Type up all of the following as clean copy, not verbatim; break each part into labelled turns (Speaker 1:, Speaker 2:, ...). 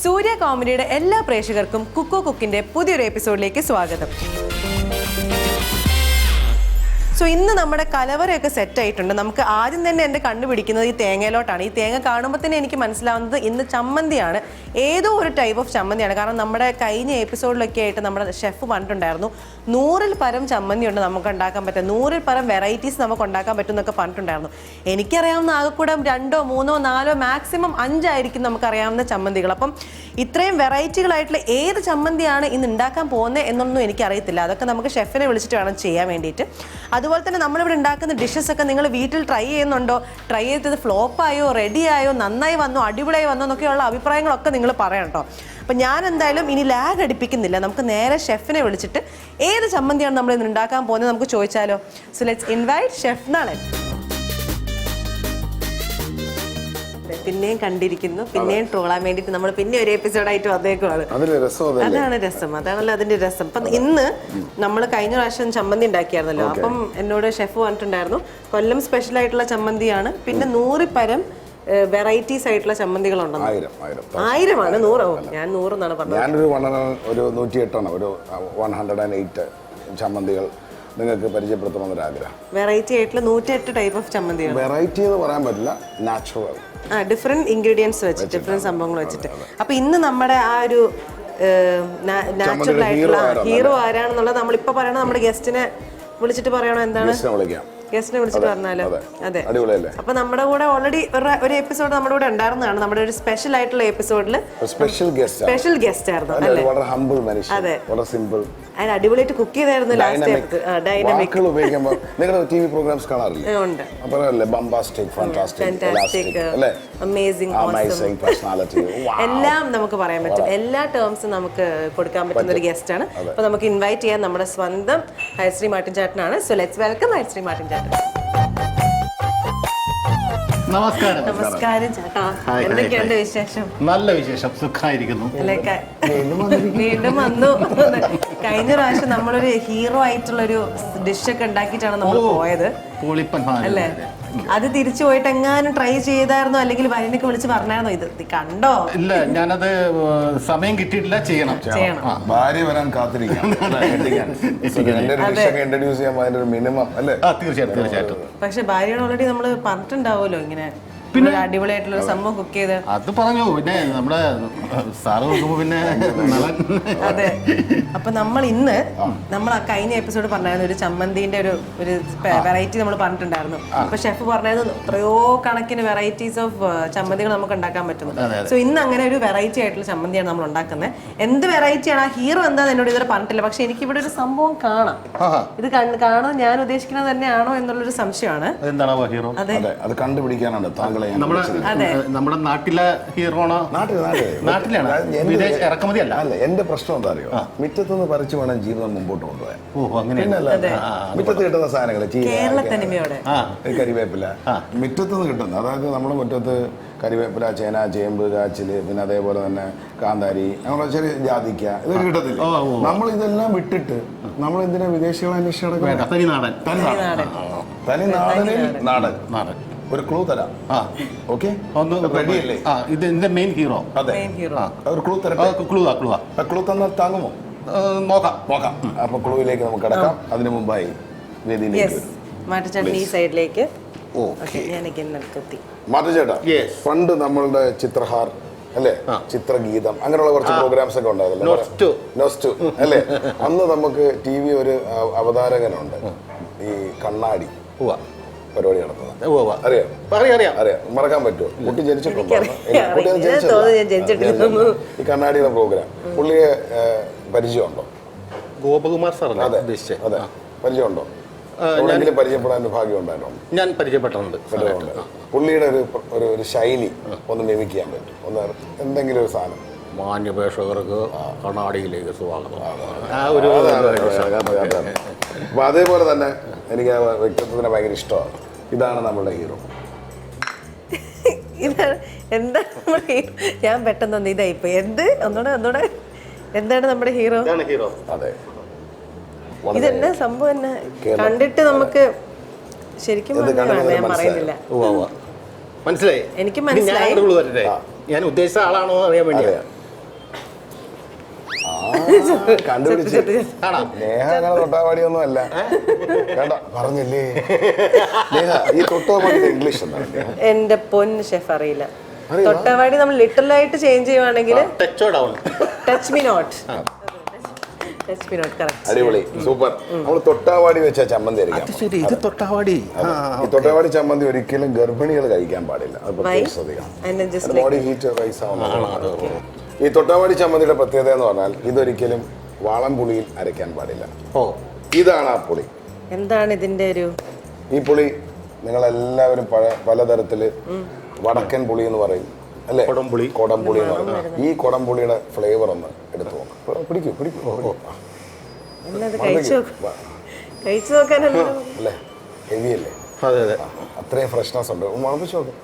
Speaker 1: സൂര്യ കോമഡിയുടെ എല്ലാ പ്രേക്ഷകർക്കും കുക്കോ കുക്കിന്റെ പുതിയൊരു എപ്പിസോഡിലേക്ക് സ്വാഗതം. സോ ഇന്ന് നമ്മുടെ കലവറയൊക്കെ സെറ്റ് ആയിട്ടുണ്ട്. നമുക്ക് ആദ്യം തന്നെ എൻ്റെ കണ്ടുപിടിക്കുന്നത് ഈ തേങ്ങയിലോട്ടാണ്. ഈ തേങ്ങ കാണുമ്പോൾ തന്നെ എനിക്ക് മനസ്സിലാവുന്നത് ഇന്ന് ചമ്മന്തിയാണ്, ഏതോ ഒരു ടൈപ്പ് ഓഫ് ചമ്മന്തിയാണ്. കാരണം നമ്മുടെ കഴിഞ്ഞ എപ്പിസോഡിലൊക്കെ ആയിട്ട് നമ്മുടെ ഷെഫ് പറഞ്ഞിട്ടുണ്ടായിരുന്നു 100-ൽ പരം ചമ്മന്തി ഉണ്ട് നമുക്ക് ഉണ്ടാക്കാൻ പറ്റും, 100-ൽ പരം വെറൈറ്റീസ് നമുക്ക് ഉണ്ടാക്കാൻ പറ്റും എന്നൊക്കെ പറഞ്ഞിട്ടുണ്ടായിരുന്നു. എനിക്കറിയാവുന്ന ആകെക്കൂടെ 2, 3, 4 മാക്സിമം 5 ആയിരിക്കും നമുക്കറിയാവുന്ന ചമ്മന്തികൾ. അപ്പം ഇത്രയും വെറൈറ്റികളായിട്ടുള്ള ഏത് ചമ്മന്തിയാണ് ഇന്ന് ഉണ്ടാക്കാൻ പോകുന്നത് എന്നൊന്നും എനിക്കറിയത്തില്ല. അതൊക്കെ നമുക്ക് ഷെഫിനെ വിളിച്ചിട്ട് വേണം ചെയ്യാൻ വേണ്ടിയിട്ട്. അതുപോലെ തന്നെ നമ്മളിവിടെ ഉണ്ടാക്കുന്ന ഡിഷസ് ഒക്കെ നിങ്ങൾ വീട്ടിൽ ട്രൈ ചെയ്യുന്നുണ്ടോ, ട്രൈ ചെയ്തത് ഫ്ലോപ്പായോ, റെഡിയായോ, നന്നായി വന്നോ, അടിപൊളിയായി വന്നോ എന്നൊക്കെയുള്ള അഭിപ്രായങ്ങളൊക്കെ നിങ്ങൾ പറയണം കേട്ടോ. അപ്പം ഞാൻ എന്തായാലും ഇനി ലാഗ് അടിപ്പിക്കുന്നില്ല, നമുക്ക് നേരെ ഷെഫിനെ വിളിച്ചിട്ട് ഏത് ചമ്മന്തിയാണ് നമ്മൾ ഇന്ന് ഉണ്ടാക്കാൻ പോകുന്നത് നമുക്ക് ചോദിച്ചാലോ. സോ ലെറ്റ്സ് ഇൻവൈറ്റ് ഷെഫ് നാളെ. പിന്നെയും കണ്ടിരിക്കുന്നു, പിന്നെയും ട്രോളാൻ വേണ്ടിയിട്ട് നമ്മൾ പിന്നെ ഒരു എപ്പിസോഡായിട്ട് വന്നേക്കുവാണ്. അതാണ് രസം, അതാണല്ലോ അതിന്റെ രസം. അപ്പം ഇന്ന് നമ്മൾ കഴിഞ്ഞ പ്രാവശ്യം ചമ്മന്തി ഉണ്ടാക്കിയായിരുന്നല്ലോ. അപ്പം എന്നോട് ഷെഫ് പറഞ്ഞിട്ടുണ്ടായിരുന്നു കൊല്ലം സ്പെഷ്യൽ ആയിട്ടുള്ള ചമ്മന്തിയാണ്, പിന്നെ 100-ൽ പരം വെറൈറ്റീസ് ആയിട്ടുള്ള ചമ്മന്തികളുണ്ടെന്ന്. 1000-ആണ്, 100 ഞാൻ 100 എന്നാണ് പറഞ്ഞത്.
Speaker 2: ഞാനൊരു 108 ചമ്മന്തികൾ നിങ്ങൾക്ക് പരിചയപ്പെടുത്തണമെന്നൊരു ആഗ്രഹം.
Speaker 1: വെറൈറ്റി ആയിട്ടുള്ള 108 ടൈപ്പ് ഓഫ് ചമ്മന്തികൾ.
Speaker 2: വെറൈറ്റി എന്ന് പറയാൻ പറ്റില്ല, നാച്ചുറൽ,
Speaker 1: ഡിഫറെന്റ് ഇൻഗ്രീഡിയൻസ് വെച്ചിട്ട്, ഡിഫറെന്റ് സംഭവങ്ങൾ വെച്ചിട്ട്. അപ്പൊ ഇന്ന് നമ്മുടെ ആ ഒരു നാച്ചുറൽ ആയിട്ടുള്ള ഹീറോ ആരാണെന്നുള്ളത് നമ്മളിപ്പോ പറയണം. നമ്മുടെ ഗസ്റ്റിനെ വിളിച്ചിട്ട് പറയണോ എന്താണ്? ഗസ്റ്റിനെ വിളിച്ചിട്ട് പറഞ്ഞാലോ? അതെ. അപ്പൊ നമ്മുടെ കൂടെ ഓൾറെഡി ഒരു എപ്പിസോഡ് നമ്മുടെ കൂടെ ഉണ്ടായിരുന്നതാണ്, നമ്മുടെ ഒരു സ്പെഷ്യൽ ആയിട്ടുള്ള എപ്പിസോഡിൽ സ്പെഷ്യൽ ഗസ്റ്റ് ആയിരുന്നു അല്ലേ? അതെ, അതിന് അടിപൊളിയായിട്ട് കുക്ക് ചെയ്തായിരുന്നു ലാസ്റ്റ്. ഡൈനാമിക് എല്ലാം നമുക്ക് പറയാൻ പറ്റും, എല്ലാ ടേംസും നമുക്ക് കൊടുക്കാൻ പറ്റുന്ന ഒരു ഗസ്റ്റ് ആണ്. അപ്പൊ നമുക്ക് ഇൻവൈറ്റ് ചെയ്യാൻ നമ്മുടെ സ്വന്തം ഹരിശ്രീ മാർട്ടിൻ ചേട്ടനാണ്. So let's welcome Harisree Martin ചേട്ടൻ.
Speaker 3: നമസ്കാരം.
Speaker 1: നമസ്കാരം ചേട്ടാ, എന്തൊക്കെയുണ്ട് വിശേഷം?
Speaker 3: നല്ല വിശേഷം, സുഖമായിരിക്കുന്നു.
Speaker 1: വീണ്ടും വന്നു. കഴിഞ്ഞ പ്രാവശ്യം നമ്മളൊരു ഹീറോ ആയിട്ടുള്ളൊരു ഡിഷൊക്കെ ഉണ്ടാക്കിയിട്ടാണ് നമ്മൾ പോയത് അല്ലേ? അത് തിരിച്ചു പോയിട്ട് എങ്ങാനും ട്രൈ ചെയ്തായിരുന്നോ, അല്ലെങ്കിൽ വരനൊക്കെ വിളിച്ച് പറഞ്ഞായിരുന്നോ ഇത് കണ്ടോ?
Speaker 3: ഇല്ല, ഞാനത് സമയം കിട്ടിയിട്ടില്ല. ചെയ്യണം.
Speaker 2: ഭാര്യ വരാൻ കാത്തിരിക്കാം.
Speaker 3: തീർച്ചയായിട്ടും.
Speaker 1: പക്ഷെ ഭാര്യയോട് ഓൾറെഡി നമ്മൾ പറഞ്ഞിട്ടുണ്ടാവുമല്ലോ ഇങ്ങനെ പിന്നെ അടിപൊളിയായിട്ടുള്ള ഒരു സംഭവം കുക്ക് ചെയ്ത്.
Speaker 3: അത് പറഞ്ഞു, പിന്നെ നമ്മുടെ സാറ് നോക്കുമ്പോ പിന്നെ
Speaker 1: അതെ. അപ്പൊ നമ്മൾ ഇന്ന് നമ്മൾ ആ കഴിഞ്ഞ എപ്പിസോഡ് പറഞ്ഞായിരുന്നു ഒരു ചമ്മന്തിന്റെ ഒരു വെറൈറ്റി നമ്മൾ പറഞ്ഞിട്ടുണ്ടായിരുന്നു. അപ്പൊ ഷെഫ് പറഞ്ഞായിരുന്നു എത്രയോ കണക്കിന് വെറൈറ്റീസ് ഓഫ് ചമ്മന്തികൾ നമുക്ക് ഉണ്ടാക്കാൻ പറ്റുന്നു. സോ ഇന്ന് അങ്ങനെ ഒരു വെറൈറ്റി ആയിട്ടുള്ള ചമ്മന്തിയാണ് നമ്മൾ ഉണ്ടാക്കുന്നത്. എന്ത് വെറൈറ്റിയാണ്, ആ ഹീറോ എന്താന്ന് എന്നോട് ഇതുവരെ പറഞ്ഞിട്ടില്ല. പക്ഷെ എനിക്ക് ഇവിടെ ഒരു സംഭവം കാണാം, ഇത് കാണുന്നത് ഞാൻ ഉദ്ദേശിക്കുന്നത് തന്നെയാണോ എന്നുള്ളൊരു സംശയമാണ്.
Speaker 3: അതെ,
Speaker 2: അത് കണ്ടുപിടിക്കാനാണ് താങ്കൾ.
Speaker 3: നമ്മുടെ നാട്ടിലെ ഹീറോണോ? നാട്ടിലാണ്, വിദേശ ഇറക്കുമതി അല്ല.
Speaker 2: എന്റെ പ്രശ്നം എന്താ അറിയോ, മുറ്റത്തുനിന്ന് പറിച്ചു വേണം ജീവിതം മുമ്പോട്ട് കൊണ്ടുപോകാൻ. മുറ്റത്ത് കിട്ടുന്ന സാധനങ്ങൾ, കരിവേപ്പില മുറ്റത്തുനിന്ന് കിട്ടുന്നത്. അതായത് നമ്മുടെ മുറ്റത്ത് കരിവേപ്പില, ചേന, ചേമ്പ്, കാച്ചില്, പിന്നെ അതേപോലെ തന്നെ കാന്താരി, അങ്ങനെ ചെറിയ ജാതിക്ക, ഇതൊക്കെ കിട്ടത്തില്ല. നമ്മൾ ഇതെല്ലാം വിട്ടിട്ട് നമ്മൾ എന്തിനാ വിദേശികളെ അന്വേഷിച്ച് തനി നാടൻ. ഒരു ക്ലൂ തരാം. ഓക്കെ, റെഡിയല്ലേ?
Speaker 3: ഇതിന്റെ മെയിൻ ഹീറോ.
Speaker 2: അതെ, ഒരു ക്ലൂ തരാം. ക്ലൂ തന്നാൽ താങ്ങുമോ?
Speaker 3: നോക്കാം.
Speaker 2: അപ്പൊ ക്ലൂയിലേക്ക് നമുക്ക് കിടക്കാം. അതിനു മുമ്പായി വേദിയിലേക്ക്
Speaker 1: സൈഡിലേക്ക്
Speaker 2: മാറ്റുചേട്ടാ, പണ്ട് നമ്മളുടെ ചിത്രഹാർ അല്ലേ, ചിത്രഗീതം, അങ്ങനെയുള്ള കുറച്ച് പ്രോഗ്രാംസ് ഒക്കെ ഉണ്ടായിരുന്നല്ലോ, നോസ്റ്റു അല്ലേ? അന്ന് നമുക്ക് TV ഒരു അവതാരകനുണ്ട്, ഈ കണ്ണാടി പരിപാടി നടത്തുന്നത്. അറിയാം, മറക്കാൻ പറ്റുമോ? കുട്ടി ജനിച്ചിട്ടുണ്ടോ? ഈ കണ്ണാടിയുടെ പ്രോഗ്രാം പുള്ളിയെ പരിചയമുണ്ടോ?
Speaker 3: ഗോപകുമാർ സാർ.
Speaker 2: അതെ, പരിചയമുണ്ടോ? എവിടെയെങ്കിലും പരിചയപ്പെടാൻ ഭാഗ്യം ഉണ്ടായിരുന്നോ?
Speaker 3: ഞാൻ പരിചയപ്പെട്ടിട്ടുണ്ട്.
Speaker 2: പുള്ളിയുടെ ഒരു ശൈലി ഒന്ന് മിമിക് ചെയ്യാൻ പറ്റും? ഒന്ന് എന്തെങ്കിലും ഒരു സാധനം.
Speaker 3: മാന്യപേക്ഷകർക്ക് കണ്ണാടിയിലേക്ക് സ്വാഗതം.
Speaker 2: അപ്പൊ അതേപോലെ തന്നെ എനിക്ക് ആ വ്യക്തിത്വത്തിനെ ഭയങ്കര ഇഷ്ടമാണ്. ഇതാണ് നമ്മളുടെ ഹീറോ.
Speaker 1: എന്താ ഞാൻ പെട്ടെന്ന് ഇതായിപ്പോ ഒന്നൂടെ എന്താണ് നമ്മുടെ ഹീറോ?
Speaker 2: അതെ,
Speaker 1: ഇതെന്നാ സംഭവം തന്നെ കണ്ടിട്ട് നമുക്ക് ശരിക്കും ഞാൻ പറയുന്നില്ല.
Speaker 3: മനസ്സിലായി,
Speaker 1: എനിക്ക് മനസ്സിലായി.
Speaker 3: ഞാൻ ഉദ്ദേശിച്ച ആളാണോ അറിയാൻ വേണ്ടി.
Speaker 2: കണ്ടുപിടിച്ച് നേഹ അങ്ങനെ തൊട്ടാവാടിയൊന്നും അല്ല വേണ്ട പറഞ്ഞില്ലേ നേഹ ഈ തൊട്ടാവാടിയുടെ ഇംഗ്ലീഷ് എന്താണ് നേഹ?
Speaker 1: എന്റെ പൊന്ന് ഷെഫ് അറിയില്ല. തൊട്ടവാടി നമ്മൾ ലിറ്ററലായിട്ട് ചേഞ്ച് ചെയ്യുവാണെങ്കിൽ touch me not. Touch me not correct.
Speaker 2: അടിപൊളി സൂപ്പർ. നമ്മൾ തൊട്ടാവാടി വെച്ച ചമ്മന്തി അരിക്കാം.
Speaker 3: ശരി, ഇത് തൊട്ടാവാടി.
Speaker 2: ഈ തൊട്ടാവാടി ചമ്മന്തി ഒരിക്കലും ഗർഭിണികൾ കഴിക്കാൻ പാടില്ല. അത് പ്രത്യേകം ശ്രദ്ധിക്കണം. ബോഡി ഹീറ്റ് റൈസ് ആവുന്നത്. ഈ തൊട്ടാവാടി ചമ്മന്തിയുടെ പ്രത്യേകത എന്ന് പറഞ്ഞാൽ ഇതൊരിക്കലും വാളൻപുളിയിൽ അരയ്ക്കാൻ പാടില്ല. ഇതാണ് ആ പുളി.
Speaker 1: എന്താണ് ഇതിന്റെ ഒരു
Speaker 2: ഈ പുളി നിങ്ങളെല്ലാവരും പലതരത്തില് വടക്കൻ പുളി എന്ന് പറയും അല്ലേ? കൊടംപുളി എന്ന് പറയും. ഈ കൊടംപുളിയുടെ ഫ്ലേവർ ഒന്ന് എടുത്തു നോക്കാം. പിടിക്കൂ
Speaker 1: കഴിച്ചു നോക്കാനല്ലോ
Speaker 2: അല്ലേ? ഹെവി അല്ലേ? അത്രയും ഫ്രഷ്നെസ് ഉണ്ട്. മണപ്പിച്ചു നോക്കാം.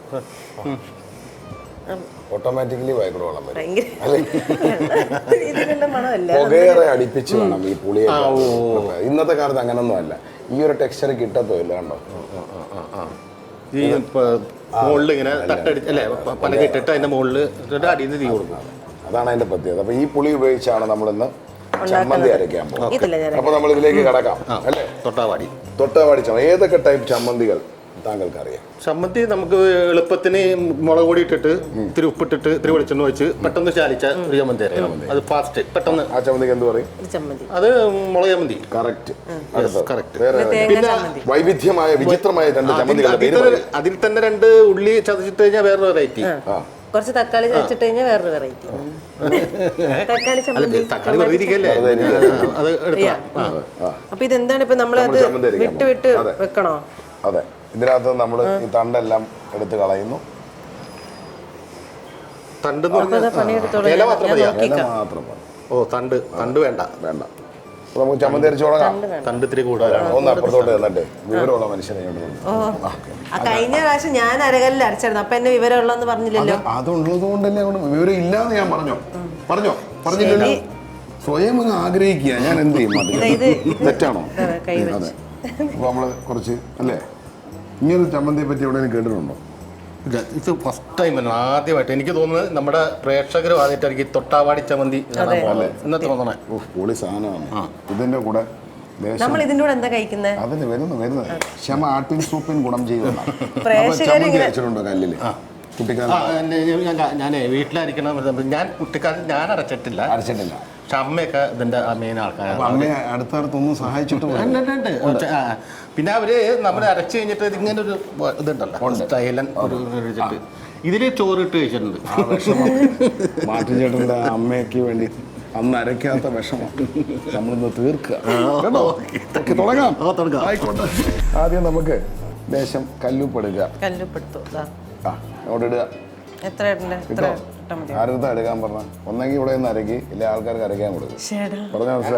Speaker 2: ഓട്ടോമാറ്റിക്കലി വയക്കൂടെ വെള്ളം വരും അല്ലേ? പുകയേറെ അടുപ്പിച്ച് വേണം ഈ പുളിയെ. ഇന്നത്തെ കാലത്ത് അങ്ങനൊന്നും അല്ല. ഈ ഒരു ടെക്സ്ചർ കിട്ടത്തുമില്ല. കണ്ടോ?
Speaker 3: ഈ മുകളിൽ ഇങ്ങനെ തട്ടടിച്ച് അല്ലേ പലകിട്ടിട്ട് അതിന്റെ മുകളിൽ അടിയിൽ തീ കൊടുക്കും.
Speaker 2: അതാണ് അതിന്റെ പ്രത്യേകത. അപ്പൊ ഈ പുളി ഉപയോഗിച്ചാണ് നമ്മളിന്ന് ചമ്മന്തി അരയ്ക്കാൻ പോകുന്നത്. അപ്പൊ നമ്മൾ ഇതിലേക്ക് കടക്കാം അല്ലേ?
Speaker 3: തൊട്ടാവാടി
Speaker 2: ചമ്മന്തി. ഏതൊക്കെ ടൈപ്പ് ചമ്മന്തികൾ താങ്കൾക്ക് അറിയാം?
Speaker 3: ചമ്മന്തി നമുക്ക് എളുപ്പത്തിന് മുളക് പൊടി ഇട്ടിട്ട് ഇത്തിരി ഉപ്പിട്ടിട്ട് ഇത്തിരി വെളിച്ചെണ്ണ വെച്ച് പെട്ടെന്ന് ചാലിച്ച ഒരു ചമ്മന്തി അറിയാം. അത് ഫാസ്റ്റ് പെട്ടെന്ന്.
Speaker 2: ആ ചമ്മന്തിക്ക് എന്ത് പറയും?
Speaker 3: അത് മുളക് ചമ്മന്തി.
Speaker 2: കറക്റ്റ്.
Speaker 3: പിന്നെ
Speaker 2: വൈവിധ്യമായ വിചിത്രമായ രണ്ട് ചമ്മന്തികൾ.
Speaker 3: അതിൽ തന്നെ 2 ഉള്ളി ചതച്ചിട്ട് കഴിഞ്ഞാൽ വേറൊരു വെറൈറ്റി.
Speaker 1: കുറച്ച് തക്കാളി ചതച്ചിട്ട് കഴിഞ്ഞാൽ വേറൊരു വെറൈറ്റി.
Speaker 3: തക്കാളി വെറുതെ ഇരിക്കല്ലേ, അത് എടുക്കാം.
Speaker 1: അപ്പൊ ഇതെന്താണ് ഇപ്പൊ നമ്മളത് വിട്ട് വെക്കണോ?
Speaker 2: അതെ. ഇതിനകത്ത് നമ്മൾ ഈ തണ്ടെല്ലാം എടുത്ത് കളയുന്നു.
Speaker 3: തണ്ട്
Speaker 2: മാത്രം.
Speaker 3: ഓ തണ്ട് വേണ്ട.
Speaker 2: നമുക്ക് ചമ്മന്തി അരച്ചു തുടങ്ങാം.
Speaker 3: തണ്ട് ഇത്തിരി കൂടുതലാണ്.
Speaker 2: ഒന്ന് അപ്പുറത്തോട്ട് തന്നിട്ട് വിവരമുള്ള മനുഷ്യനെ
Speaker 1: കഴിഞ്ഞ പ്രാവശ്യം ഞാൻ അരകല്ലിൽ അരച്ചായിരുന്നു. അപ്പൊ എന്നെ വിവരമുള്ളതെന്ന് പറഞ്ഞില്ലല്ലോ.
Speaker 2: അതുള്ളത് കൊണ്ട് തന്നെ വിവരം ഇല്ലാന്ന് ഞാൻ പറഞ്ഞില്ലല്ലോ. സ്വയം അങ്ങ് ആഗ്രഹിക്കുക. ഞാൻ എന്ത് ചെയ്യും? തെറ്റാണോ? അതെ. അപ്പൊ നമ്മള് കുറച്ച് അല്ലേ ഇങ്ങനെ ചമ്മന്തിയെ പറ്റി എവിടെയെങ്കിലും കേട്ടിട്ടുണ്ടോ?
Speaker 3: ഇത് ഫസ്റ്റ് ടൈം ആദ്യമായിട്ട് എനിക്ക് തോന്നുന്നത് നമ്മുടെ പ്രേക്ഷകർ ആദ്യമായിട്ടായിരിക്കും തൊട്ടാവാടി ചമ്മന്തി എന്ന് തോന്നണേ.
Speaker 2: പൊളി സാധനമാണ്. ഇതിന്റെ കൂടെ
Speaker 1: നമ്മൾ ഇതിന്റെ കൂടെ എന്താ കഴിക്കുന്നത്?
Speaker 2: അതിന് വരുന്നത് ക്ഷമ ആട്ടിൻ സൂപ്പിന് ഗുണം ചെയ്യുന്ന വെച്ചിട്ടുണ്ടോ കല്ലില്?
Speaker 3: ഞാൻ വീട്ടിലരിക്കണം. ഞാൻ കുട്ടിക്കാലത്ത് ഞാൻ അരച്ചിട്ടില്ല. പക്ഷെ അമ്മയൊക്കെ ഇതിന്റെ മെയിൻ ആൾക്കാരാണ്.
Speaker 2: അമ്മയെ അടുത്തടുത്തൊന്നും സഹായിച്ചിട്ട്
Speaker 3: പിന്നെ അവര് നമ്മൾ അരച്ചു കഴിഞ്ഞിട്ട് ഇങ്ങനെ ഒരു ഇതുണ്ടല്ലോ സ്റ്റൈലൻ ഇതില് ചോറിട്ട് കഴിച്ചിട്ടുണ്ട്.
Speaker 2: മാറ്റി ചേട്ടൻ്റെ അമ്മയ്ക്ക് വേണ്ടി അന്ന് അരയ്ക്കാത്ത വിഷമം നമ്മളിന്ന് തീർക്കുക. തുടങ്ങാം. ആയിക്കോട്ടെ. ആദ്യം നമുക്ക് ലേശം കല്ലുപ്പെടുക. അവിടെ ഇടുക. ആരുടെ എടുക്കാൻ പറഞ്ഞ ഒന്നെങ്കിൽ ഇവിടെ നിന്ന് അരക്കി ഇല്ല ആൾക്കാർക്ക് അരയ്ക്കാൻ കൊടുക്കും.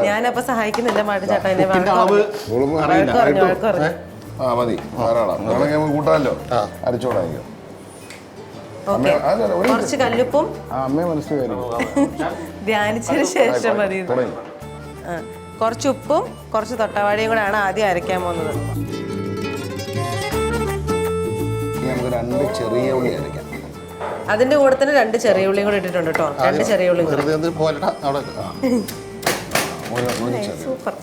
Speaker 1: ഞാനപ്പോ സഹായിക്കുന്നില്ല മാട്ടി ചേട്ടാ.
Speaker 2: മതി ധാരാളം. വേണമെങ്കിൽ നമുക്ക് കൂട്ടാമല്ലോ. അരച്ചോടായിരിക്കും.
Speaker 1: കുറച്ച് കല്ലുപ്പും
Speaker 2: അമ്മയെ മനസ്സിലായിരിക്കും.
Speaker 1: ധ്യാനിച്ചതിന് ശേഷം മതി. കുറച്ച് ഉപ്പും കുറച്ച് തൊട്ടവാടിയും കൂടെ ആണ് ആദ്യം അരയ്ക്കാൻ പോകുന്നത്.
Speaker 2: നമുക്ക് 2 ചെറിയ ഉള്ളി അരയ്ക്കാം.
Speaker 1: അതിന്റെ കൂടെ തന്നെ 2 ചെറിയ ഉള്ളിയും കൂടെ ഇട്ടിട്ടുണ്ട് കേട്ടോ. 2 ചെറിയ ഉള്ളി. സൂപ്പർ.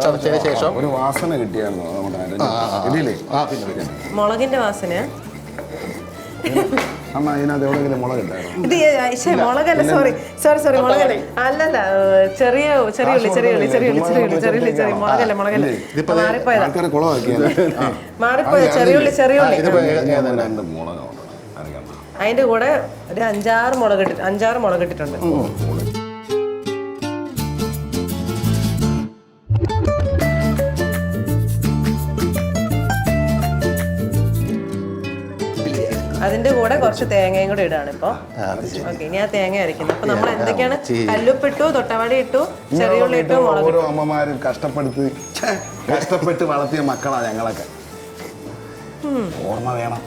Speaker 3: ചതച്ചതിന് ശേഷം
Speaker 2: ഒരു വാസന കിട്ടിയായിരുന്നു
Speaker 1: മുളകിന്റെ വാസന.
Speaker 2: അമ്മ അതിനകത്ത് എവിടെയെങ്കിലും മുളക് ഉണ്ടായിരുന്നു?
Speaker 1: ഇത് മുളകല്ല, സോറി മുളകല്ല. അല്ലല്ല, ചെറിയ മുളകല്ല. മാറിപ്പോയ ചെറിയ ഉള്ളി. അതിന്റെ കൂടെ ഒരു 5-6 മുളക് ഇട്ടിട്ടുണ്ട്. അതിന്റെ കൂടെ കുറച്ച് തേങ്ങയും കൂടെ ഇടാണ് ഇപ്പൊ. ഓക്കെ, ഇനി ആ തേങ്ങ അരയ്ക്കുന്നത്. അപ്പൊ നമ്മൾ എന്തൊക്കെയാണ്? കല്ലുപ്പിട്ടു, തൊട്ടവാടി ഇട്ടു, ചെറിയ ഉള്ളി ഇട്ടു, മുളക്.
Speaker 2: ഓരോ അമ്മമാരും കഷ്ടപ്പെട്ട് വളർത്തിയ മക്കളാ ഞങ്ങളൊക്കെ. ഓർമ്മ വേണം.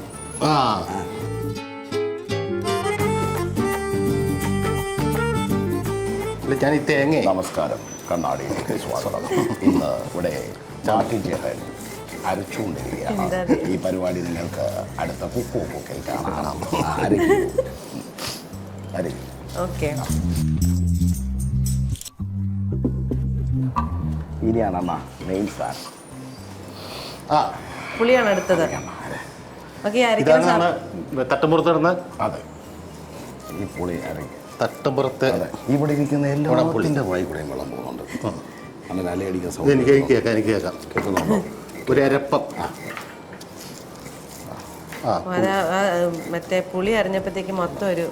Speaker 3: ഞാൻ ഈ തേങ്ങ.
Speaker 2: നമസ്കാരം, കണ്ണാടിയിലേക്ക് സ്വാഗതം. ഇന്ന് ഇവിടെ ചാട്ടിച്ചേട്ടൻ അരച്ചുകൊണ്ടിരിക്കുകയാണ്. ഈ പരിപാടി നിങ്ങൾക്ക് അടുത്ത പൂക്കിൽ കാണാം.
Speaker 1: ഓക്കെ.
Speaker 2: ഇനിയാണ് അമ്മ മെയിൻ സാധനം.
Speaker 1: പുളിയാണ് അടുത്തത്. ഓക്കെ,
Speaker 3: ഇതാണ് നമ്മുടെ തട്ടുമ്പുറത്ത് ഇടുന്ന.
Speaker 2: അതെ, ഈ പുളി അരയ്ക്ക്
Speaker 3: തട്ടുമ്പുറത്ത്
Speaker 2: ഇവിടെ ഇരിക്കുന്ന എല്ലാത്തിൻ്റെ പുളി കൂടെ വെള്ളം പോകുന്നുണ്ട്. അങ്ങനെ അലയടിക്കാൻ സൗകര്യം.
Speaker 3: എനിക്ക് കേൾക്കാം
Speaker 2: കേൾക്കുന്നുണ്ടോ?
Speaker 3: ഒരു അരപ്പം.
Speaker 1: മറ്റേ പുളി അരിഞ്ഞപ്പോഴത്തേക്ക് മൊത്തം ഒരു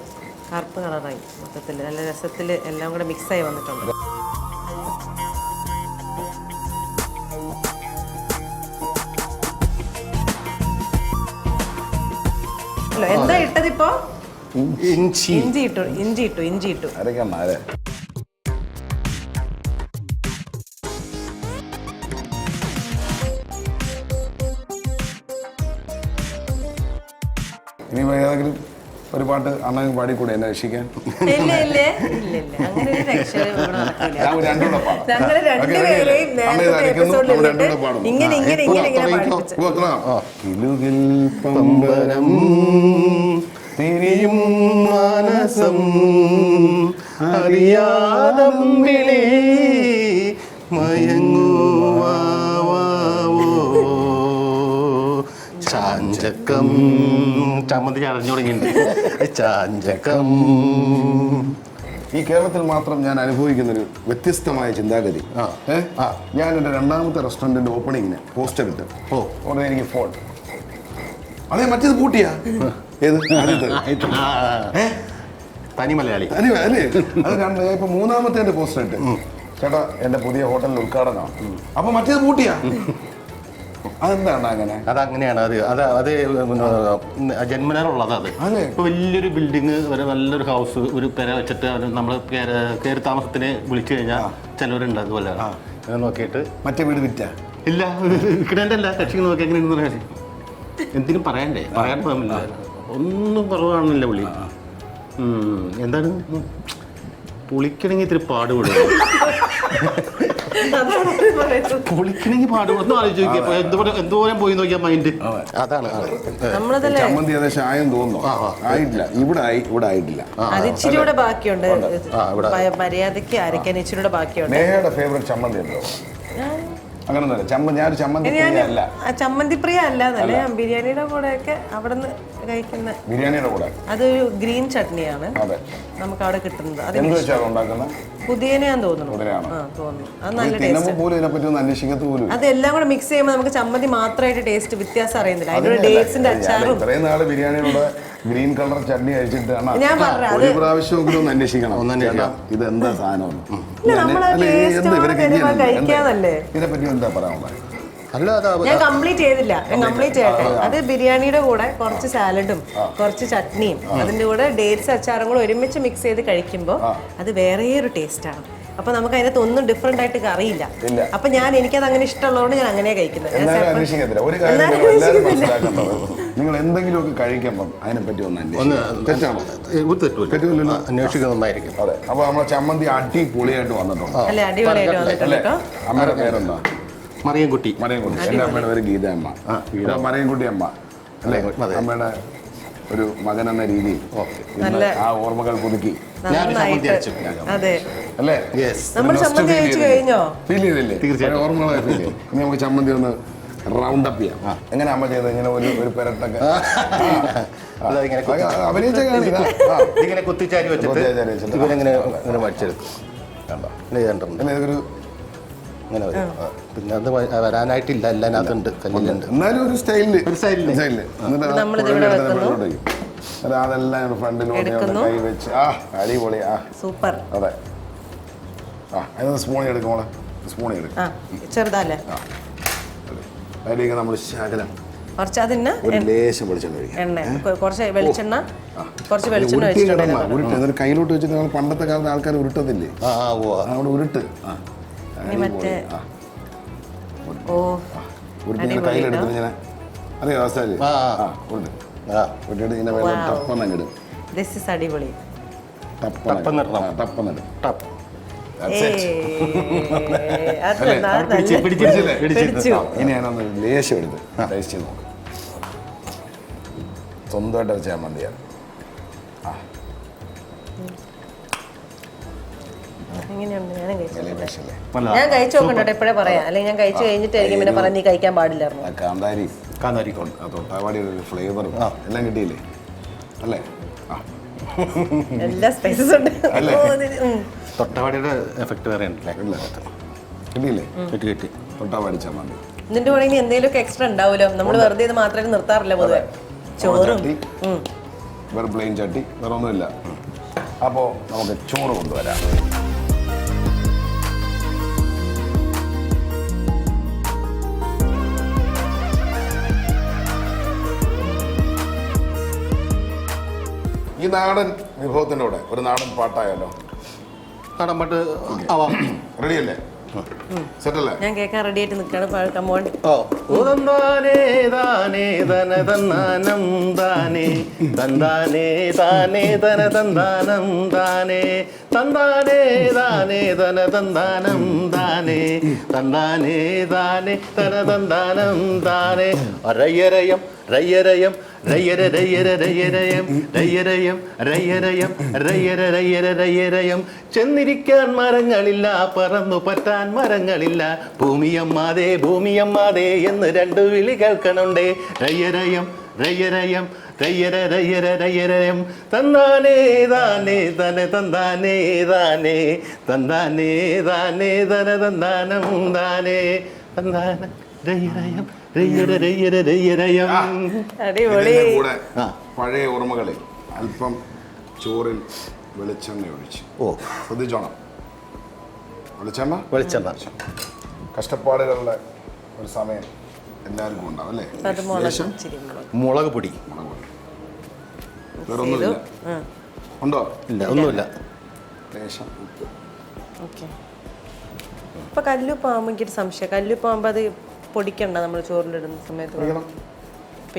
Speaker 1: കറുപ്പ് കളറായി. മൊത്തത്തിൽ നല്ല രസത്തിൽ എല്ലാം കൂടെ മിക്സായി വന്നിട്ടുണ്ട്. എന്താ ഇട്ടതിപ്പോ? ഇഞ്ചി ഇട്ടു.
Speaker 2: അരയ്ക്കണം. അതെ, ഇനി ഏതെങ്കിലും ഒരു പാട്ട് അണ്ണൻ പാടിക്കൂടെ എന്നെ രക്ഷിക്കാൻ?
Speaker 1: ഇല്ല അങ്ങനെ ഒരു രക്ഷ ഇവിടെ നടക്കില്ല.
Speaker 2: ഞാൻ രണ്ടുകൂടെ പാടാം.
Speaker 1: ഞങ്ങള് രണ്ടുപേരെയും നേരത്തെ എപ്പിസോഡിൽ ഇങ്ങനെ പാടിപ്പിച്ചു.
Speaker 2: കിലുകിൽ പമ്പരം തിരിയും മാനസം
Speaker 3: അറിയാതമ്പിളി മയങ്ങുവാവോ ചാഞ്ചക്കം. ചമ്മന്തി അറിഞ്ഞു തുടങ്ങിയിട്ടുണ്ട്. ചാഞ്ചക്കം.
Speaker 2: ഈ കേരളത്തിൽ മാത്രം ഞാൻ അനുഭവിക്കുന്നൊരു വ്യത്യസ്തമായ ചിന്താഗതി. ഞാൻ എൻ്റെ രണ്ടാമത്തെ റെസ്റ്റോറൻറ്റിൻ്റെ ഓപ്പണിങ്ങിന് പോസ്റ്റർ ഇട്ട് ഉടനെ എനിക്ക് ഫോൺ. അതെ, മറ്റേത് പൂട്ടിയാ? ഏത്?
Speaker 3: തനി മലയാളി
Speaker 2: അല്ലേ? അത് ഇപ്പൊ മൂന്നാമത്തെ എൻ്റെ പോസ്റ്റർ ഇട്ട്, ചേട്ടാ എൻ്റെ പുതിയ ഹോട്ടലിൽ ഉദ്ഘാടനമാണ്. അപ്പൊ മറ്റേത് പൂട്ടിയാ? അതെന്താണ് അങ്ങനെ?
Speaker 3: അതങ്ങനെയാണ്. അത് ജന്മനാറുള്ളത്. അത് ഇപ്പൊ വലിയൊരു ബിൽഡിങ്, ഒരു നല്ലൊരു ഹൗസ്, ഒരു പെര വെച്ചിട്ട് നമ്മൾ കയറി താമസത്തിന് വിളിച്ചു കഴിഞ്ഞാൽ ചിലവരുണ്ട് അതുപോലെ നോക്കിയിട്ട്
Speaker 2: മറ്റേ വീട് വിറ്റ
Speaker 3: ഇല്ല, വിൽക്കണേൻ്റെ അല്ല, കക്ഷി നോക്കി എങ്ങനെ എന്തിനും പറയണ്ടേ? പറയാൻ പോകില്ല, ഒന്നും കുറവാണെന്നില്ല പുള്ളി. എന്താണ് പുളിക്കണമെങ്കിൽ ഇത്തിരി പാടുപെടും. പുളിക്കണമെങ്കിൽ പാടുപെടും. ഒന്ന് ആലോചിച്ച് നോക്കിയാൽ എന്തോരം പോയി നോക്കിയാൽ മൈൻഡ്. അതാണ്
Speaker 2: ചമ്മന്തി ഏകദേശം ആയെന്ന് തോന്നുന്നു. ആയിട്ടില്ല, ഇവിടെ ആയിട്ടില്ല.
Speaker 1: ഇച്ചിരി കൂടെ ബാക്കിയുണ്ട്. മര്യാദയ്ക്ക് അരയ്ക്കാൻ ഇച്ചിരി കൂടെ ബാക്കിയുണ്ട്.
Speaker 2: നേഹയുടെ ഫേവറേറ്റ് ചമ്മന്തി ഉണ്ടോ? അങ്ങനെ ഞാൻ
Speaker 1: ചമ്മന്തി പ്രിയ അല്ലാന്നല്ല, ഞാൻ ബിരിയാണിയുടെ കൂടെ ഒക്കെ അവിടെ നിന്ന് കഴിക്കുന്ന
Speaker 2: ബിരിയാണിയുടെ കൂടെ
Speaker 1: അതൊരു ഗ്രീൻ ചട്നിയാണ് നമുക്ക് അവിടെ കിട്ടുന്നത്. പുതിയനെയാന്ന് തോന്നുന്നു. അത് നല്ല ടേസ്റ്റ്. അതെല്ലാം കൂടെ മിക്സ് ചെയ്യുമ്പോൾ നമുക്ക് ചമ്മന്തി മാത്രമായിട്ട് ടേസ്റ്റ് വ്യത്യാസം അറിയുന്നില്ല. അതിന്റെ ഡേറ്റ്സിന്റെ അച്ചാറും
Speaker 2: ഇത്രയും നാള് ബിരിയാണിയുടെ ഗ്രീൻ കളർ ചട്നി കഴിച്ചിട്ട് ഒരു പ്രാവശ്യമെങ്കിലും ഒന്ന് അന്വേഷിക്കണം. ഇതെന്താ സാധനം? ഇതിനെപ്പറ്റി എന്താ പറയാനുള്ളത്?
Speaker 1: ഞാൻ കംപ്ലീറ്റ് ചെയ്തില്ല. ചെയ്യട്ടെ. അത് ബിരിയാണിയുടെ കൂടെ കുറച്ച് സാലഡും കുറച്ച് ചട്നിയും അതിന്റെ കൂടെ ഡേറ്റ്സ് അച്ചാറും കൂടെ ഒരുമിച്ച് മിക്സ് ചെയ്ത് കഴിക്കുമ്പോൾ അത് വേറെ ഒരു ടേസ്റ്റാണ്. അപ്പൊ നമുക്ക് അതിനകത്ത് ഒന്നും ഡിഫറെന്റ് ആയിട്ട് അറിയില്ല. അപ്പൊ എനിക്കത് അങ്ങനെ ഇഷ്ടമുള്ളതുകൊണ്ട് ഞാൻ അങ്ങനെ കഴിക്കുന്നത്.
Speaker 2: നിങ്ങൾ എന്തെങ്കിലുമൊക്കെ കഴിക്കുമ്പോൾ അതിനെപ്പറ്റി
Speaker 3: അന്വേഷിക്കുന്നതായിരിക്കും.
Speaker 2: അതെ, അപ്പൊ നമ്മളെ ചമ്മന്തി അടിപൊളിയായിട്ട് വന്നിട്ടുണ്ട്. അമ്മയുടെ പേരെന്താ?
Speaker 3: മറിയൻകുട്ടി.
Speaker 2: എൻ്റെ അമ്മയുടെ പേര് ഗീത അമ്മ. മറിയൻകുട്ടി അമ്മ അല്ലേ? അമ്മയുടെ ഒരു മകൻ എന്ന രീതിയിൽ ആ ഓർമ്മകൾ പുതുക്കി അല്ലേ? ഫീൽ ചെയ്തില്ലേ? തീർച്ചയായും ഓർമ്മകളെ ഫീൽ ചെയ്യും. ഇനി നമുക്ക് ചമ്മന്തി ഒന്ന് റൗണ്ട് അപ്പ് ചെയ്യാം. എങ്ങനെ അമ്മ ചെയ്തത്? ഇങ്ങനെ ഒരു പെരട്ടൊക്കെ അഭിനയിച്ച
Speaker 3: ഇങ്ങനെ കുത്തിച്ചാരി വെച്ചിട്ട് ഇവരെങ്ങനെ മടിച്ചെടുക്കും.
Speaker 2: ഇതൊരു
Speaker 3: അങ്ങനെ പിന്നെ അത് വരാനായിട്ടില്ല, എല്ലാം അതുണ്ട്, കല്ലിലുണ്ട്.
Speaker 2: എന്നാലും ഒരു സ്റ്റൈലില് അതെല്ലാം ഫ്രണ്ടിലോട്ട് കൈ വെച്ച് അടിപൊളി.
Speaker 1: സൂപ്പർ.
Speaker 2: അതെ. സ്പൂണി എടുക്കുമോളെ, സ്പൂണി എടുക്കും.
Speaker 1: ചെറുതല്ലേ?
Speaker 2: അതിലേക്ക് നമ്മൾ ശകലം
Speaker 1: ലേശം വെളിച്ചെണ്ണ, കുറച്ച് വെളിച്ചെണ്ണ
Speaker 2: ഉരുട്ട് കയ്യിലോട്ട് വെച്ചിട്ട് നമ്മൾ പണ്ടത്തെ കാലത്ത് ആൾക്കാർ ഉരുട്ടത്തില്ലേ? അവിടെ ഉരുട്ട് കയ്യിലെടുത്തിട്ട് ഇങ്ങനെ അതേ അവസ്ഥയില് ഇങ്ങനെ വെള്ളം ടപ്പന്നിടും. ഇനി ഞാനൊന്ന് ലേശം എടുത്ത് ടേസ്റ്റ് ചെയ്ത് നോക്കാം. സ്വന്തമായിട്ട് അരച്ചാൽ മതിയാണ്.
Speaker 1: എങ്ങനെയുണ്ട്? ഞാനും കഴിച്ചു.
Speaker 2: ഫിഷല്ലേ
Speaker 1: ഞാൻ കഴിച്ചു നോക്കണ്ടോ ഇപ്പോഴേ പറയാം, അല്ലെങ്കിൽ ഞാൻ കഴിച്ചു കഴിഞ്ഞിട്ടായിരിക്കും പിന്നെ പറയാൻ നീ കഴിക്കാൻ പാടില്ലായിരുന്നു.
Speaker 2: കാന്താരി തൊട്ടാവാടി ഒരു ഫ്ലേവറും എല്ലാം കിട്ടിയില്ലേ അല്ലേ?
Speaker 1: എല്ലാ സ്പൈസസ് ഉണ്ട്.
Speaker 3: തൊട്ടവാടിയുടെ എഫക്ട് വേറെ ഉണ്ടല്ലേ?
Speaker 2: കിട്ടിയില്ലേ?
Speaker 3: കിട്ടി.
Speaker 2: തൊട്ടാവാടി ചമ്മന്തി.
Speaker 1: ഇതിന്റെ കൂടെ ഇനി എന്തെങ്കിലുമൊക്കെ എക്സ്ട്രാ ഉണ്ടാവുമല്ലോ. നമ്മൾ വെറുതെ ഇത് മാത്രമേ നിർത്താറില്ല പൊതുവെ. ചോറും
Speaker 2: വേറെ പ്ലെയിൻ ചട്ടി വേറെ ഒന്നുമില്ല. അപ്പോൾ നമുക്ക് ചോറ് കൊണ്ടുവരാം. ഈ നാടൻ വിഭവത്തിൻ്റെ കൂടെ ഒരു നാടൻ പാട്ടായാലോ?
Speaker 3: നാടൻ പാട്ട് ആവാം.
Speaker 2: റെഡിയല്ലേ? സെറ്റല്ലേ?
Speaker 1: ഞാൻ കേൾക്കാൻ റെഡി ആയിട്ട് നിൽക്കാണ്. കമോൺ.
Speaker 3: തന്താനേ താനേ തന തന്നാനം താനേ തന്താനേ താനേ തന തന്താനം താനേ തന്താനേ താനേ തന തന്താനം താനേ തന്താനേ താനേ തന തന്താനം താനേ റയ്യരയം റയ്യരയം രയ്യര രയ്യര രയ്യരയം രയ്യരയം രയ്യരയം രയ്യര രയ്യര രയ്യരയം ചെന്നിരിക്കാൻ മരങ്ങളില്ല, പറന്നു പറ്റാൻ മരങ്ങളില്ല, ഭൂമിയമ്മാതെ ഭൂമിയമ്മാതെ എന്ന് രണ്ട് വിളി കേൾക്കണുണ്ടേ. രയ്യരയം രയ്യരയം രയ്യര രയ്യര രയ്യരയം തന്നാനേ താനേ തന തന്താനേ താനേ തന്താനേ താനേ തന തന്താനം താനേ തന്താന രയ്യരയം രയ്യര രയ്യര രയ്യരയം.
Speaker 1: അടിപൊളി.
Speaker 2: കൂടെ പഴയ ഓർമ്മകളിൽ അല്പം ചോറിൽ വെളിച്ചെണ്ണ ഒഴിച്ച്. ശ്രദ്ധിച്ചോണം.
Speaker 3: വെളിച്ചെണ്ണ
Speaker 2: കഷ്ടപ്പാടുകളുടെ ഒരു സമയം എല്ലാവർക്കും ഉണ്ടാവും അല്ലേ?
Speaker 3: മുളക് പൊടി.
Speaker 2: വേറൊന്നുമില്ല. ഉണ്ടോ?
Speaker 3: ഇല്ല, ഒന്നുമില്ല.
Speaker 2: ലേശം ഉപ്പ്.
Speaker 1: ഇപ്പൊ കല്ലുപ്പാകുമ്പോൾ എനിക്കൊരു സംശയം. കല്ലുപ്പാകുമ്പോൾ അത് പൊടിക്കണ്ട നമ്മൾ ചോറിലിടുന്ന സമയത്ത്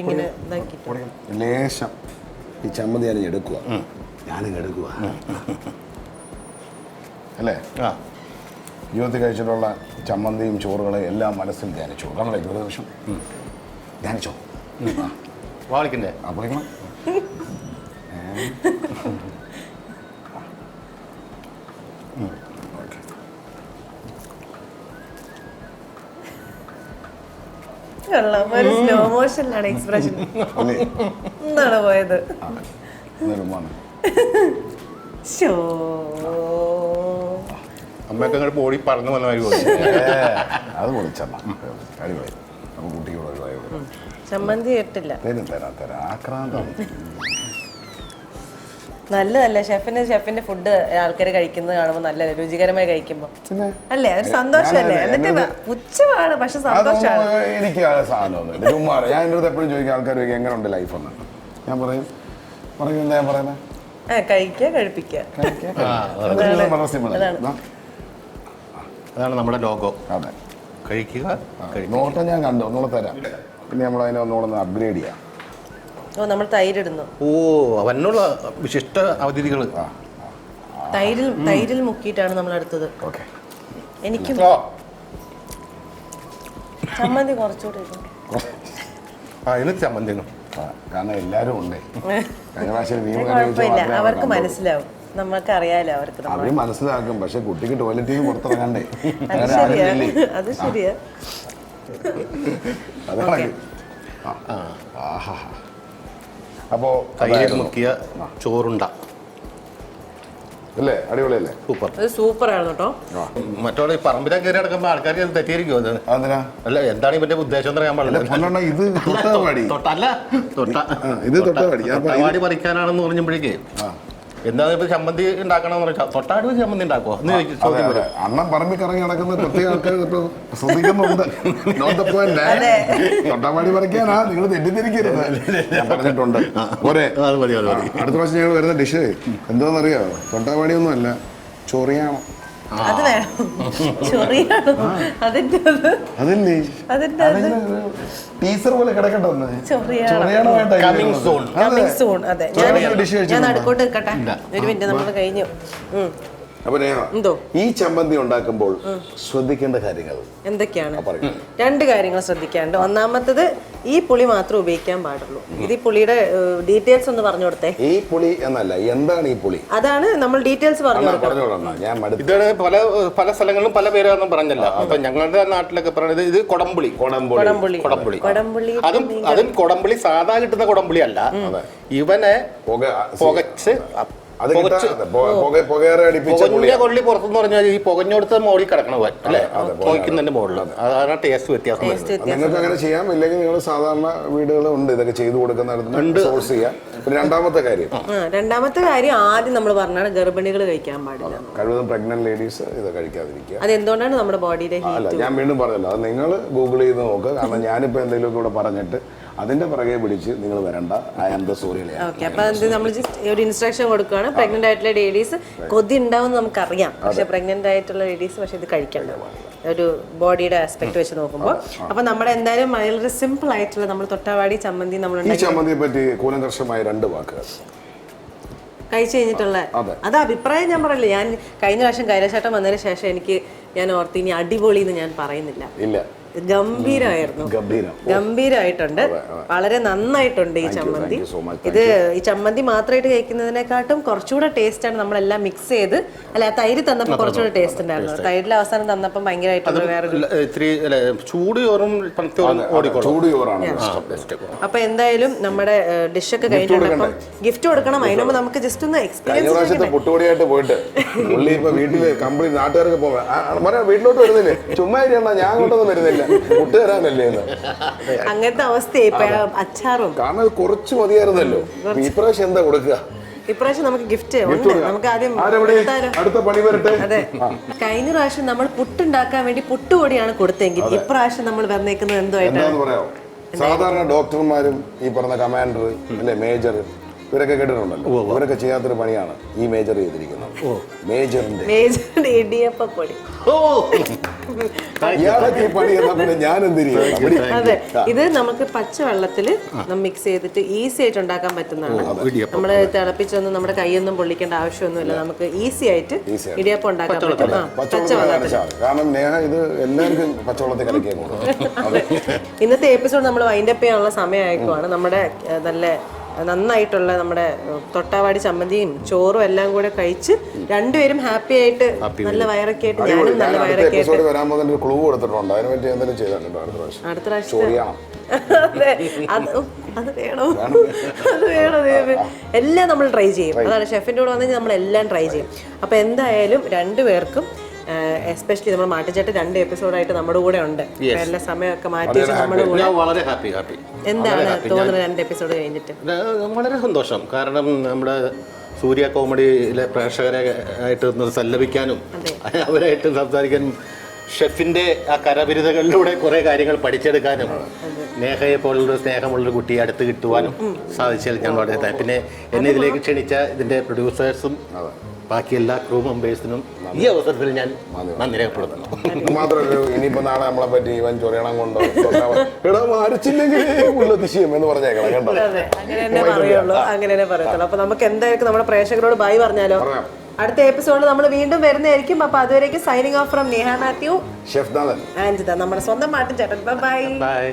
Speaker 1: ഇങ്ങനെ ഇതാക്കിട്ട്
Speaker 2: ലേശം ഈ ചമ്മന്തി ഞാൻ എടുക്കുക. ഞാനും എടുക്കുക അല്ലേ? ജീവിതത്തിൽ കഴിച്ചിട്ടുള്ള ചമ്മന്തിയും ചോറുകളെ എല്ലാം മനസ്സിൽ ധ്യാനിച്ചു. കാരണം ഒരു നിമിഷം ധ്യാനിച്ചോ.
Speaker 3: വാളിക്കണ്ടേ?
Speaker 2: പൊളിക്കണം.
Speaker 1: സ്ലോ മോഷനിലാണ് എക്സ്പ്രഷൻ. എന്താണ് പോയത്?
Speaker 3: അമ്മയൊക്കെ അങ്ങോട്ട് പോടി പറഞ്ഞു വന്ന മാതിരി പോയി.
Speaker 2: അത് പൊളിച്ചമ്മ അടിപൊളി. നമുക്ക് കുട്ടിക്ക് ഒഴിവായി.
Speaker 1: ചമ്മന്തി ഇട്ടില്ല.
Speaker 2: തരാം ആക്രാന്തം.
Speaker 1: നല്ലതല്ലേ ഷെഫിന്റെ ഫുഡ് ആൾക്കാർ കഴിക്കുന്നത് കാണുമ്പോൾ നല്ല രുചികരമായി കഴിക്കുമ്പോൾ അല്ലേ? ഒരു സന്തോഷമല്ലേ? എന്നിട്ട് പുച്ഛമാണ്, പക്ഷെ സന്തോഷമാണ്.
Speaker 2: എനിക്ക് ആ സാധനം ചുമ്മാ ഞാൻ എൻ്റെ അടുത്ത് എപ്പോഴും ചോദിക്കും ആൾക്കാർ ചോദിക്കും എങ്ങനെയുണ്ട് ലൈഫ് എന്ന്. ഞാൻ പറയും എന്താ ഞാൻ പറയുന്നത്?
Speaker 1: കഴിക്കുക കഴിപ്പിക്കുക.
Speaker 3: അതാണ് നമ്മുടെ ലോഗോ.
Speaker 2: അതെ,
Speaker 3: കഴിക്കുക.
Speaker 2: നോട്ടം ഞാൻ കണ്ടു, ഒന്നുകൂടെ തരാം. പിന്നെ നമ്മളതിനെ ഒന്നുകൂടെ അപ്ഗ്രേഡ് ചെയ്യാം.
Speaker 1: നമ്മൾ തൈരിടുന്നു.
Speaker 3: അവനുള്ള വിശിഷ്ട അവധികൾ
Speaker 1: തൈരിൽ മുക്കിയിട്ടാണ് നമ്മൾ അടുത്തത്. എനിക്കും ചമ്മന്തി കുറച്ചുകൂടെ
Speaker 3: ചമ്മന്തി.
Speaker 2: കാരണം എല്ലാരും ഉണ്ട്.
Speaker 1: കുഴപ്പമില്ല, അവർക്ക് മനസ്സിലാവും. നമ്മൾക്ക് അറിയാലോ അവർക്ക്.
Speaker 2: അവര് മനസ്സിലാക്കും, പക്ഷെ കുട്ടിക്ക് ടോയ്ലറ്റിൽ പുറത്തിറങ്ങണ്ടേ?
Speaker 1: അത് ശരിയാ.
Speaker 2: അതാണ്. അപ്പോ
Speaker 3: തൈര് മുക്കിയ ചോറുണ്ട
Speaker 2: അല്ലേ? അടിപൊളിയല്ലേ?
Speaker 3: സൂപ്പർ.
Speaker 1: അത് സൂപ്പറാണ് കേട്ടോ.
Speaker 3: മറ്റോടെ പറമ്പിലെ കയറി നടക്കുമ്പോൾ ആൾക്കാർക്ക് തെറ്റിയിരിക്കും. അല്ല, എന്താണ് ഇവന്റെ ഉദ്ദേശം എന്ന് പറയാൻ പാടില്ല.
Speaker 2: ഇത്
Speaker 3: തൊട്ടാവാടി പറിക്കാനാണെന്ന് പറഞ്ഞപ്പോഴേക്ക് എന്താണ് ഇപ്പൊ ചമ്മന്തി ഉണ്ടാക്കണമെന്ന് പറഞ്ഞാൽ തൊട്ടാടി ചമ്മന്തി ഉണ്ടാക്കുമോ എന്ന് ചോദിച്ചു.
Speaker 2: അണ്ണം പറമ്പിൽ കറങ്ങി നടക്കുന്ന പ്രത്യേക ആൾക്കാർ ശ്രദ്ധിക്കുന്നുണ്ട്. തൊട്ടാവാടി പറിക്കാനാ നിങ്ങൾ തെറ്റിദ്ധരിക്കരുത്, ഞാൻ പറഞ്ഞിട്ടുണ്ട്. അടുത്ത പ്രാവശ്യം ഞങ്ങൾ വരുന്ന ഡിഷ് എന്താണെന്നറിയോ? തൊട്ടാവാടിയൊന്നും അല്ല, ചൊറിയാണം.
Speaker 1: അത് വേണം. ചൊറിയാണോ?
Speaker 2: അതല്ലേ ടീച്ചർ പോലെ കിടക്കട്ടെ.
Speaker 1: ഞാൻ നടുക്കോട്ട് നിൽക്കട്ടെ. ഒരു മിനിറ്റ്, നമ്മൾ കഴിഞ്ഞു.
Speaker 2: അപ്പൊ നേഹ,
Speaker 1: എന്തോ
Speaker 2: ഈ ചമ്മന്തി ഉണ്ടാക്കുമ്പോൾ ശ്രദ്ധിക്കേണ്ട കാര്യങ്ങൾ
Speaker 1: എന്തൊക്കെയാണ്?
Speaker 2: പറയൂ.
Speaker 1: 2 കാര്യങ്ങൾ ശ്രദ്ധിക്കാനുണ്ട്. ഒന്നാമത്തത് ഈ പുളി മാത്രം ഉപയോഗിക്കാൻ പാടുള്ളൂ. ഇത് ഈ പുളിയുടെ ഡീറ്റെയിൽസ് ഒന്ന് പറഞ്ഞു കൊടുത്തേ.
Speaker 2: ഈ പുളി എന്നല്ല, എന്താണ് ഈ പുളി?
Speaker 1: അതാണ് നമ്മൾ ഡീറ്റെയിൽസ് പറഞ്ഞു കൊടുക്കണം.
Speaker 2: പറഞ്ഞോളാം, ഞാൻ മടുത്തു.
Speaker 3: ഇതാണ് പല സ്ഥലങ്ങളിലും പല പേരാണെന്ന് പറഞ്ഞല്ല. അപ്പൊ ഞങ്ങളുടെ നാട്ടിലൊക്കെ പറയുന്നത് ഇത് കൊടംപുളി.
Speaker 1: കൊടംപുളി
Speaker 3: അതും കൊടംപുളി സാധാ കിട്ടുന്ന കൊടംപുളി അല്ല. ഇവനെ പുകച്ച്
Speaker 2: പുകയേറെ അടിപ്പിച്ച
Speaker 3: പുകഞ്ഞ കൊള്ളി പുറത്തുനിന്ന് പറഞ്ഞാൽ ഈ പുകഞ്ഞെടുത്ത മോളിൽ കിടക്കണ പോലെ അല്ലെ, പുകയ്ക്കുന്നതിന്റെ മുകളിൽ. അതാണ് ടേസ്റ്റ് വ്യത്യാസം.
Speaker 2: നിങ്ങൾക്ക് അങ്ങനെ ചെയ്യാം, ഇല്ലെങ്കിൽ നിങ്ങൾ സാധാരണ വീടുകളുണ്ട് ഇതൊക്കെ ചെയ്തു കൊടുക്കുന്നിടത്ത് സോഴ്സ് ചെയ്യാം. പിന്നെ രണ്ടാമത്തെ കാര്യം
Speaker 1: ആദ്യം നമ്മൾ പറഞ്ഞാണ് ഗർഭിണികൾ കഴിക്കാൻ പാടില്ല.
Speaker 2: കഴിവതും പ്രഗ്നന്റ് ലേഡീസ് ഇത് കഴിക്കാതിരിക്കുക.
Speaker 1: അത് എന്തുകൊണ്ടാണ് നമ്മുടെ ബോഡിയിലെ
Speaker 2: അല്ല, ഞാൻ വീണ്ടും പറഞ്ഞല്ലോ, അത് നിങ്ങൾ ഗൂഗിൾ ചെയ്ത് നോക്കുക. കാരണം ഞാനിപ്പോ എന്തെങ്കിലുമൊക്കെ ഇവിടെ പറഞ്ഞിട്ട് അതിന്റെ പുറകെ പിടിച്ച് നിങ്ങൾ വരണ്ട. I am the sorry.
Speaker 1: Okay, അപ്പൊ നമ്മൾ ജസ്റ്റ് ഒരു ഇൻസ്ട്രക്ഷൻ കൊടുക്കുകയാണ്. പ്രഗ്നന്റ് ആയിട്ടുള്ള ലേഡീസ് കൊതി ഉണ്ടാവും നമുക്കറിയാം, പക്ഷെ പ്രഗ്നന്റ് ആയിട്ടുള്ള ലേഡീസ് പക്ഷെ ഇത് കഴിക്കണ്ട ഒരു ബോഡിയുടെ ആസ്പെക്ട് വെച്ച് നോക്കുമ്പോൾ. അപ്പൊ നമ്മുടെ എന്തായാലും വളരെ സിമ്പിൾ ആയിട്ടുള്ള നമ്മൾ തൊട്ടാവാടി ചമ്മന്തി നമ്മൾ
Speaker 2: ഈ ചമ്മന്തിയെ പറ്റി കൂലങ്കർഷമായ 2 വാക്കുകൾ
Speaker 1: കഴിച്ചു കഴിഞ്ഞിട്ടുള്ള അത് അഭിപ്രായം ഞാൻ പറയില്ല. ഞാൻ കഴിഞ്ഞ പ്രാവശ്യം കൈലാശേട്ടൻ വന്നതിന് ശേഷം ഞാൻ ഓർത്ത് ഇനി അടിപൊളി എന്ന് ഞാൻ പറയുന്നില്ല.
Speaker 2: ഇല്ല,
Speaker 1: ഗംഭീരമായിരുന്നു, ഗംഭീരമായിട്ടുണ്ട്, വളരെ നന്നായിട്ടുണ്ട് ഈ ചമ്മന്തി. ഇത് ഈ ചമ്മന്തി മാത്രമായിട്ട് കഴിക്കുന്നതിനെക്കാട്ടും കുറച്ചുകൂടെ ടേസ്റ്റ് ആണ് നമ്മളെല്ലാം മിക്സ് ചെയ്ത്. അല്ല, തൈര് തന്നപ്പോൾ കുറച്ചുകൂടെ ടേസ്റ്റ് ഉണ്ടായിരുന്നു. തൈരിൽ അവസാനം തന്നപ്പോൾ ഭയങ്കരമായിട്ടുള്ള വേറെ
Speaker 2: ചൂടുചോറാണ്.
Speaker 1: അപ്പൊ എന്തായാലും നമ്മുടെ ഡിഷൊക്കെ കഴിഞ്ഞിട്ടുണ്ടപ്പം ഗിഫ്റ്റ് കൊടുക്കണം. അതിനുമ്പ് നമുക്ക് ജസ്റ്റ് ഒന്ന് എക്സ്പീരിയൻസ്
Speaker 2: പുട്ടുപൊടിയായിട്ട് പോയിട്ട് പുള്ളി ഇപ്പൊ വീട്ടില് കംപ്ലീറ്റ് നാട്ടുകാർക്ക് പോകാൻ വീട്ടിലോട്ട് വരുന്നില്ലേ, ചുമ്മാ ഇരിക്കണ്ട, ഞാൻ കൊണ്ടൊന്നും വരുന്നില്ല, പുട്ട് തരാനല്ലേ
Speaker 1: അങ്ങനത്തെ അവസ്ഥയായി. അച്ചാറും
Speaker 2: കാരണം അത് കുറച്ച് മതിയായിരുന്നല്ലോ. ഇപ്രാവശ്യം എന്താ കൊടുക്കുക?
Speaker 1: ഇപ്രാവശ്യം നമുക്ക് ഗിഫ്റ്റ് നമുക്ക് ആദ്യം
Speaker 2: അടുത്ത പണി വരട്ടെ.
Speaker 1: അതെ, കഴിഞ്ഞ പ്രാവശ്യം നമ്മൾ പുട്ടുണ്ടാക്കാൻ വേണ്ടി പുട്ടുപൊടിയാണ് കൊടുത്തെങ്കിൽ ഇപ്രാവശ്യം നമ്മൾ വന്നേക്കുന്നത്
Speaker 2: എന്താന്ന് പറയാമോ? സാധാരണ ഡോക്ടർമാരും ഈ പറഞ്ഞ കമാൻഡർ അല്ലെ മേജർ ഇവരൊക്കെ കേട്ടിട്ടുണ്ടല്ലോ, ഇവരൊക്കെ ചെയ്യാത്തൊരു പണിയാണ് ഈ മേജർ ചെയ്തിരിക്കുന്നത്. മേജറിന്റെ
Speaker 1: ഇടിയപ്പൊടി.
Speaker 2: ഇയാളൊക്കെ ഈ പണി എന്നാ പിന്നെ ഞാൻ എന്തിരിക്കും?
Speaker 1: അതെ, ഇത് നമുക്ക് പച്ചവെള്ളത്തില് മിക്സ് ചെയ്തിട്ട് ഈസി ആയിട്ട് ഉണ്ടാക്കാൻ പറ്റുന്നതാണ്. നമ്മള് തിളപ്പിച്ചൊന്നും നമ്മുടെ കൈയൊന്നും പൊള്ളിക്കേണ്ട ആവശ്യമൊന്നുമില്ല. നമുക്ക് ഈസി ആയിട്ട് ഇടിയപ്പം ഉണ്ടാക്കാൻ പറ്റും പച്ചവെള്ളത്തിൽ.
Speaker 2: കാരണം നേഹ ഇത് എല്ലാവർക്കും പച്ചവെള്ളത്തിൽ കളിക്കാൻ.
Speaker 1: ഇന്നത്തെ എപ്പിസോഡ് നമ്മൾ വൈൻഡപ്പ് ചെയ്യാനുള്ള സമയമായിരിക്കുവാണ്. നമ്മുടെ നന്നായിട്ടുള്ള നമ്മുടെ തൊട്ടാവാടി ചമ്മന്തിയും ചോറും എല്ലാം കൂടെ കഴിച്ച് രണ്ടുപേരും ഹാപ്പി ആയിട്ട് നല്ല വയറൊക്കെ ആയിട്ട് ഞാനും നല്ല വയറൊക്കെ ആയിട്ട്
Speaker 2: വരാൻ പോകുന്ന ക്ലൂ കൊടുത്തിട്ടുണ്ട്. അതിന് വേണ്ടി എന്തെങ്കിലും ചെയ്തിട്ടുണ്ടോ
Speaker 1: അടുത്ത പ്രാവശ്യം? അതെ, അത് വേണം. എല്ലാം നമ്മൾ ട്രൈ ചെയ്യും. അതാണ് ഷെഫിൻ്റെ കൂടെ വന്നു നമ്മൾ എല്ലാം ട്രൈ ചെയ്യും. അപ്പൊ എന്തായാലും രണ്ടുപേർക്കും എസ്പെഷ്യലി നമ്മൾ മാട്ടിച്ചേട്ടൻ 2 എപ്പിസോഡായിട്ട് നമ്മുടെ കൂടെ ഉണ്ട്. എല്ലാ സമയമൊക്കെ മാറ്റി നമ്മുടെ കൂടെ.
Speaker 3: വളരെ ഹാപ്പി.
Speaker 1: എന്താണ് തോന്നുന്നത് 2 എപ്പിസോഡ് കഴിഞ്ഞിട്ട്?
Speaker 3: വളരെ സന്തോഷം. കാരണം നമ്മുടെ സൂര്യ കോമഡിയിലെ പ്രേക്ഷകരെ ആയിട്ട് ഒന്ന് സല്ലപിക്കാനും അവരായിട്ട് സംസാരിക്കാനും ഷെഫിന്റെ ആ കരവിരുതകളിലൂടെ കുറെ കാര്യങ്ങൾ പഠിച്ചെടുക്കാനും നേഹയെ പോലുള്ള സ്നേഹമുള്ളൊരു കുട്ടിയെ അടുത്ത് കിട്ടുവാനും സാധിച്ചാൽ ഞാൻ വളരെ. പിന്നെ എന്നെ ഇതിലേക്ക് ക്ഷണിച്ച ഇതിന്റെ പ്രൊഡ്യൂസേഴ്സും ബാക്കി എല്ലാ ക്രൂ മെമ്പേഴ്സിനും ഈ അവസരത്തിൽ ഞാൻ നന്ദി രേഖപ്പെടുത്തുന്നു.
Speaker 2: മാത്രമല്ല, ഇനിയിപ്പോ നാളെ നമ്മളെ പറ്റി ഇവൻ ചൊറിയണം കൊണ്ടോ മരിച്ചില്ലെങ്കിൽ എന്ന് പറഞ്ഞേക്കണം കേട്ടോ.
Speaker 1: അങ്ങനെ തന്നെ പറയത്തുള്ളൂ. അപ്പൊ നമുക്ക് എന്തായാലും നമ്മുടെ പ്രേക്ഷകരോട് ബൈ പറഞ്ഞാലോ. അടുത്ത എപ്പിസോഡിൽ നമ്മൾ വീണ്ടും വരുന്നതായിരിക്കും. അപ്പൊ അതുവരേക്കും signing off from Neha Mathew,
Speaker 2: chef നാഥൻ,
Speaker 1: ആൻഡ് നമ്മുടെ സ്വന്തം മാട്ടിൻ ചേട്ടൻ. ബൈ.